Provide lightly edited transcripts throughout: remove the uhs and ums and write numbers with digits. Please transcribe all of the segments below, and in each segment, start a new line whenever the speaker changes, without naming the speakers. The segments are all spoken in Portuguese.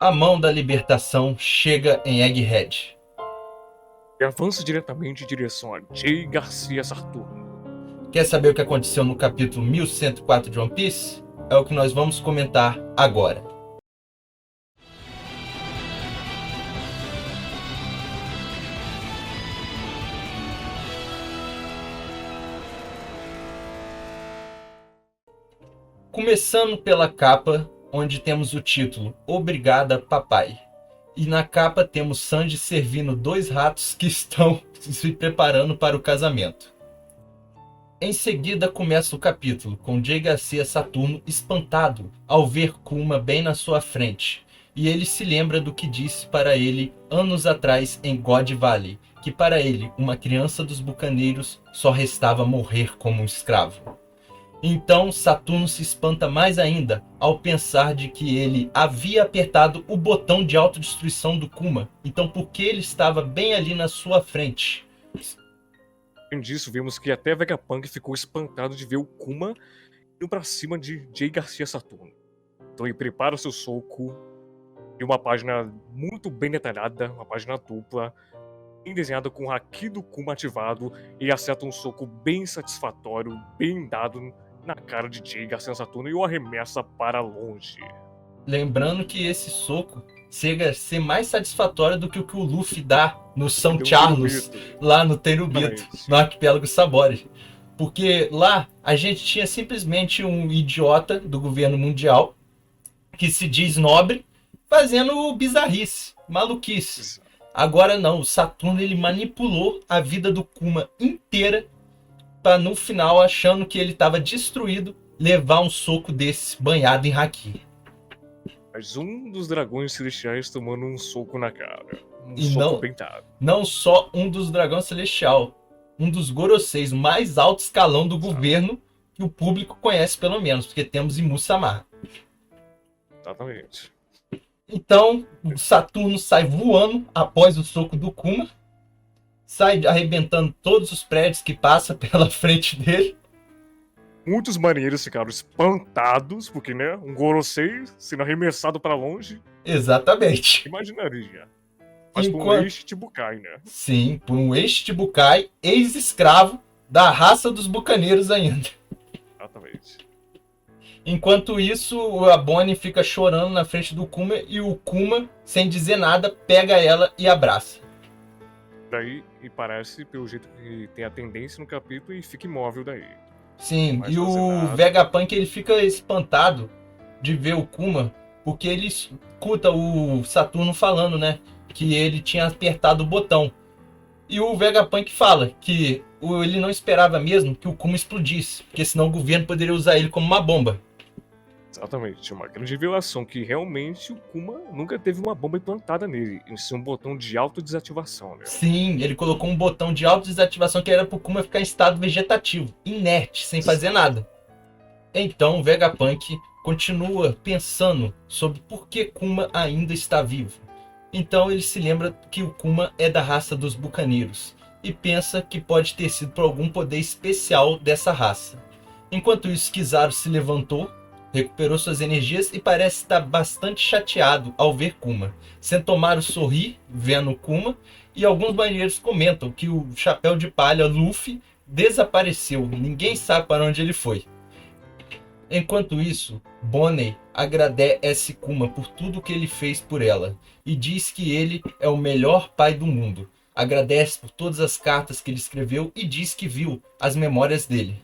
A mão da libertação chega em Egghead.
E avança diretamente em direção a Jay Garcia Saturno.
Quer saber o que aconteceu no capítulo 1104 de One Piece? É o que nós vamos comentar agora. Começando pela capa, onde temos o título Obrigada, Papai. E na capa temos Sanji servindo 2 ratos que estão se preparando para o casamento. Em seguida começa o capítulo, com Jay Garcia Saturno espantado ao ver Kuma bem na sua frente. E ele se lembra do que disse para ele anos atrás em God Valley, que para ele, uma criança dos bucaneiros, só restava morrer como um escravo. Então Saturno se espanta mais ainda ao pensar de que ele havia apertado o botão de autodestruição do Kuma. Então por que ele estava bem ali na sua frente?
Além disso, vemos que até Vegapunk ficou espantado de ver o Kuma indo pra cima de Jay Garcia Saturno. Então ele prepara o seu soco em uma página muito bem detalhada, uma página dupla, bem desenhada com o Haki do Kuma ativado, e acerta um soco bem satisfatório, bem dado na cara de Jay Garcia Saturno e o arremessa para longe.
Lembrando que esse soco chega a ser mais satisfatório do que o Luffy dá no São
Deu um
Charles,
pirulito.
lá no Tenryubito,
Exatamente.
no Arquipélago Sabori. Porque lá a gente tinha simplesmente um idiota do governo mundial que se diz nobre fazendo bizarrice, maluquice. Agora não, o Saturno ele manipulou a vida do Kuma inteira para no final, achando que ele estava destruído, levar um soco desse banhado em haki.
Mas um dos dragões celestiais tomando um soco na cara. Um
E
soco
não,
bem dado.
não só um dos dragões celestial, um dos Goroseis, o mais alto escalão do governo que o público conhece pelo menos, porque temos Imu-sama.
Exatamente.
Então, o Saturno sai voando após o soco do Kuma, sai arrebentando todos os prédios que passa pela frente dele.
Muitos marinheiros ficaram espantados, porque, né, um Gorosei sendo arremessado para longe,
Exatamente.
imaginaria. Mas por um
Enquanto,
ex-Chibukai, né?
sim, por um ex-Chibukai, ex-escravo da raça dos bucaneiros ainda.
Exatamente.
Enquanto isso, a Bonnie fica chorando na frente do Kuma e o Kuma, sem dizer nada, pega ela e abraça.
Daí, e parece, pelo jeito que tem a tendência no capítulo, e fica imóvel daí.
Sim,
Mas
e
fazer
o
nada.
Vegapunk ele fica espantado de ver o Kuma, porque ele escuta o Saturno falando, né, que ele tinha apertado o botão. E o Vegapunk fala que ele não esperava mesmo que o Kuma explodisse, porque senão o governo poderia usar ele como uma bomba.
Exatamente, uma grande revelação que realmente o Kuma nunca teve uma bomba implantada nele, em ser um botão de autodesativação, né?
Sim, ele colocou um botão de autodesativação que era pro Kuma ficar em estado vegetativo, inerte, sem fazer nada. Então o Vegapunk continua pensando sobre por que Kuma ainda está vivo. Então ele se lembra que o Kuma é da raça dos bucaneiros e pensa que pode ter sido por algum poder especial dessa raça. Enquanto isso, Kizaru se levantou, recuperou suas energias e parece estar bastante chateado ao ver Kuma. Sentomaru sorri vendo Kuma e alguns marinheiros comentam que o chapéu de palha Luffy desapareceu, ninguém sabe para onde ele foi. Enquanto isso, Bonnie agradece Kuma por tudo que ele fez por ela e diz que ele é o melhor pai do mundo. Agradece por todas as cartas que ele escreveu e diz que viu as memórias dele.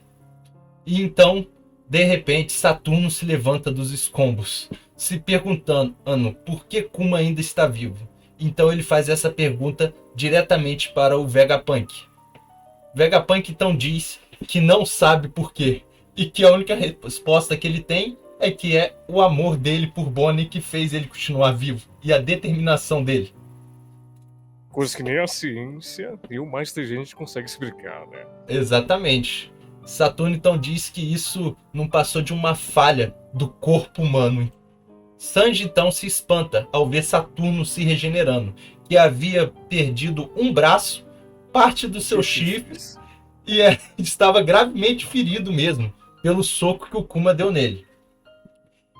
E então, de repente, Saturno se levanta dos escombros, se perguntando por que Kuma ainda está vivo. Então ele faz essa pergunta diretamente para o Vegapunk. Vegapunk então diz que não sabe por quê e que a única resposta que ele tem é que é o amor dele por Bonnie que fez ele continuar vivo e a determinação dele.
Coisas que nem a ciência e o mais inteligente consegue explicar, né?
Exatamente. Saturno então diz que isso não passou de uma falha do corpo humano. Sanji então se espanta ao ver Saturno se regenerando, que havia perdido um braço, parte do seu chifre e estava gravemente ferido mesmo pelo soco que o Kuma deu nele.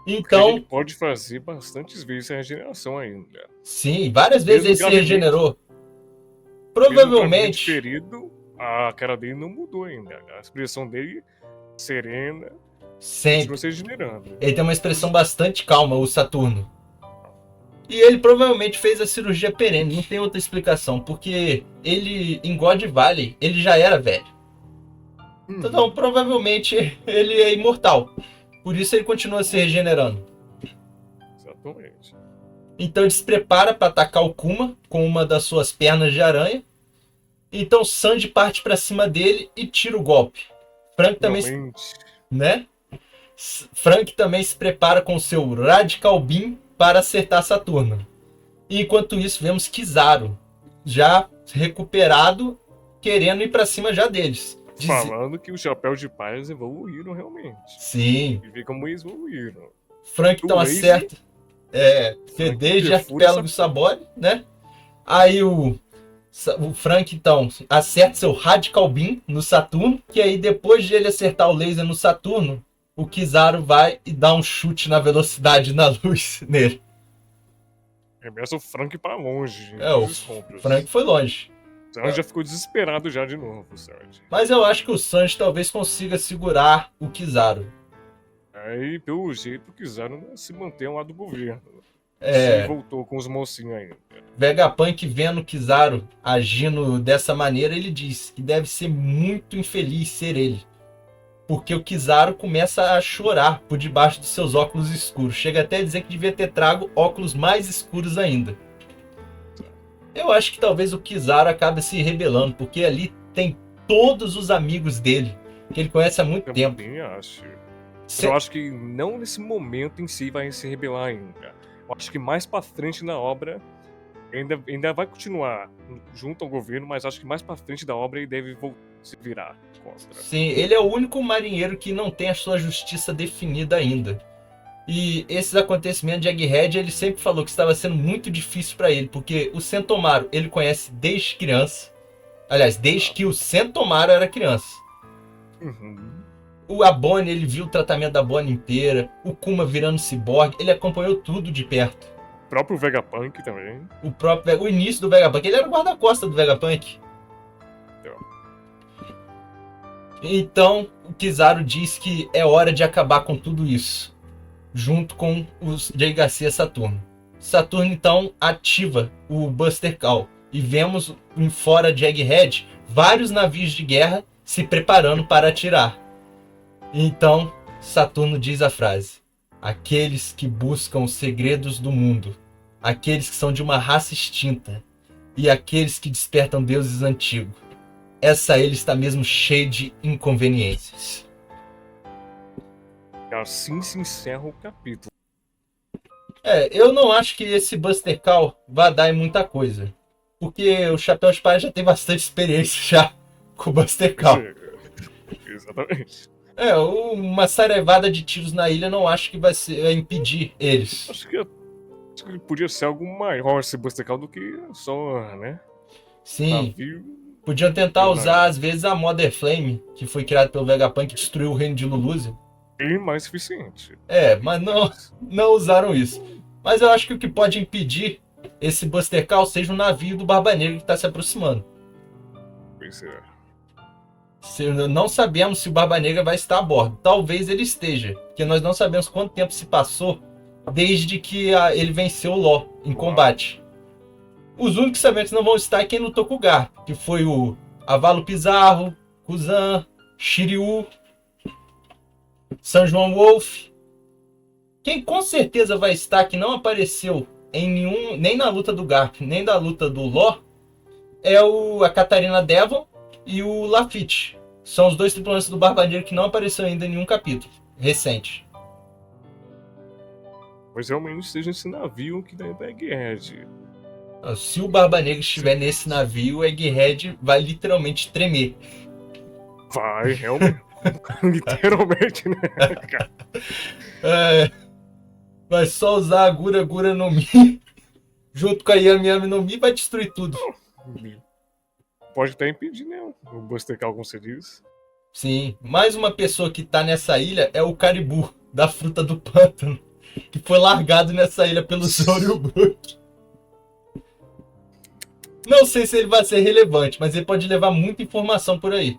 Porque ele
Então,
pode fazer bastantes vezes a regeneração ainda.
sim, várias vezes
Mesmo
ele se
gravemente.
regenerou.
Mesmo gravemente
Provavelmente,
ferido, a cara dele não mudou ainda. A expressão dele, serena, continua
sempre.
se regenerando.
Ele tem uma expressão bastante calma, o Saturno. E ele provavelmente fez a cirurgia perene, não tem outra explicação, porque ele, em God Valley, ele já era velho. Então, provavelmente, ele é imortal. Por isso ele continua se regenerando.
Exatamente.
Então ele se prepara para atacar o Kuma com uma das suas pernas de aranha. Então Sanji parte para cima dele e tira o golpe. Frank também,
Finalmente.
né? Frank também se prepara com seu Radical Beam para acertar Saturno. E enquanto isso, vemos Kizaru já recuperado, querendo ir para cima já deles.
Falando que os chapéus de palhas evoluíram realmente.
Sim.
E vê como eles evoluíram.
Frank então acerta. Fedez de Arquipélago Sabore, né? Aí o Frank então acerta seu Radical Beam no Saturno, que aí depois de ele acertar o laser no Saturno, o Kizaru vai e dá um chute na velocidade na luz nele.
Remessa o Frank pra longe.
O Frank foi longe.
O Sanji já ficou desesperado já de novo, Sanji.
Mas eu acho que o Sanji talvez consiga segurar o Kizaru.
Aí, pelo jeito, o Kizaru se mantém ao lado do governo. Se voltou com os mocinhos ainda.
Vegapunk vendo o Kizaru agindo dessa maneira, ele diz que deve ser muito infeliz ser ele. Porque o Kizaru começa a chorar por debaixo dos seus óculos escuros. Chega até a dizer que devia ter trago óculos mais escuros ainda. Eu acho que talvez o Kizaru acabe se rebelando, porque ali tem todos os amigos dele, que ele conhece há muito tempo.
Eu também acho. Eu acho que não nesse momento em si vai se rebelar ainda. Eu acho que mais pra frente na obra ainda vai continuar junto ao governo, mas acho que mais pra frente da obra ele deve se virar contra.
Sim, ele é o único marinheiro que não tem a sua justiça definida ainda. E esses acontecimentos de Egghead, ele sempre falou que estava sendo muito difícil para ele, porque o Sentomaru ele conhece desde criança. Aliás, desde que o Sentomaru era criança. A Bonnie, ele viu o tratamento da Bonnie inteira. O Kuma virando ciborgue, ele acompanhou tudo de perto.
O próprio Vegapunk também.
O início do Vegapunk, ele era o guarda-costas do Vegapunk. Então, o Kizaru diz que é hora de acabar com tudo isso, junto com o Jay Garcia Saturno. Saturno, então, ativa o Buster Call. E vemos, em fora de Egghead, vários navios de guerra se preparando para atirar. Então, Saturno diz a frase: aqueles que buscam os segredos do mundo, aqueles que são de uma raça extinta, e aqueles que despertam deuses antigos. Essa ele está mesmo cheia de inconveniências.
Assim se encerra o capítulo.
Eu não acho que esse Buster Call vá dar em muita coisa. Porque o Chapéu de Palha já tem bastante experiência já com o Buster Call.
Exatamente.
Uma sarevada de tiros na ilha não acho que vai impedir eles.
Acho que podia ser algo maior esse Buster Call do que só, né?
Sim.
Navio.
Podiam tentar usar, às vezes, a Mother Flame, que foi criada pelo Vegapunk, que destruiu o reino de Lulusia.
Bem mais eficiente.
Mas não usaram isso. Mas eu acho que o que pode impedir esse Buster Call seja o navio do Barba Negra que está se aproximando.
Pois é.
Não sabemos se o Barba Negra vai estar a bordo. Talvez ele esteja, porque nós não sabemos quanto tempo se passou desde que ele venceu o Law em combate. Os únicos que sabemos que não vão estar é quem lutou com o Garp, que foi o Avalo Pizarro, Kuzan, Shiryu, San João Wolf. Quem com certeza vai estar, que não apareceu em nem na luta do Garp, nem da luta do Law, é a Catarina Devon e o Lafitte. São os dois tripulantes do Barba Negra que não apareceram ainda em nenhum capítulo recente.
Pois realmente seja esse navio que daí é Egghead.
Se o Barba Negra estiver nesse navio, o Egghead vai literalmente tremer.
Vai, realmente. Literalmente, né, cara?
Vai só usar a Gura Gura no Mi junto com a Yami Yami no Mi, vai destruir tudo.
Pode até impedir, né? O Buster Call, como você diz.
Sim, mais uma pessoa que tá nessa ilha é o Caribou, da fruta do pântano. que foi largado nessa ilha pelo Zoro e o Brook. Não sei se ele vai ser relevante, mas ele pode levar muita informação por aí.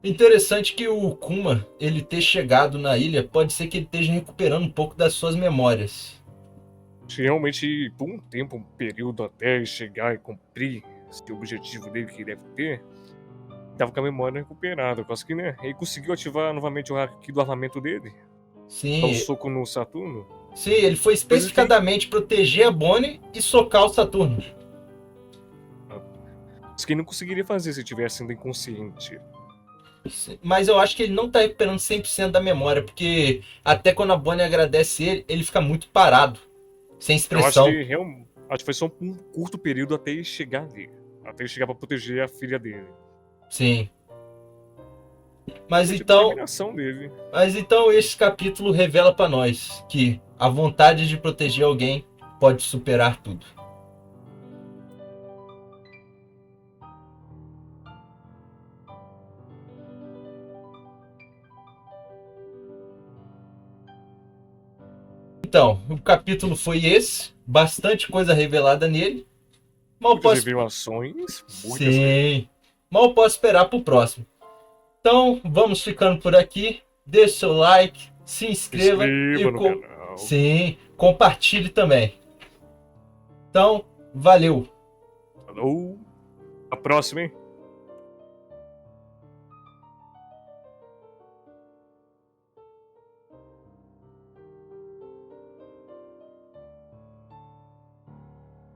Interessante que o Kuma, ele ter chegado na ilha, pode ser que ele esteja recuperando um pouco das suas memórias.
Se realmente, por um tempo, um período até chegar e cumprir esse objetivo dele que ele deve ter, tava com a memória recuperada. Quase que, né? Ele conseguiu ativar novamente o haki do armamento dele. Dar
Sim,
um soco no Saturno.
sim, ele foi especificadamente proteger a Bonnie e socar o Saturno.
Isso que ele não conseguiria fazer se tivesse ainda inconsciente.
Mas eu acho que ele não tá recuperando 100% da memória, porque até quando a Bonnie agradece ele, ele fica muito parado, sem
Eu acho
expressão.
acho que foi só um curto período até ele chegar nele. Até ele chegar pra proteger a filha dele.
Sim. Mas
Foi a
então,
determinação dele.
esse capítulo revela pra nós que a vontade de proteger alguém pode superar tudo. Então, o capítulo foi esse, bastante coisa revelada nele. Mal
Muitas
posso...
revelações, muitas
Sim. Mal posso esperar pro próximo. Então, vamos ficando por aqui. Deixe seu like, se inscreva
no canal.
Sim, compartilhe também. Então, valeu.
Falou. A próxima, hein?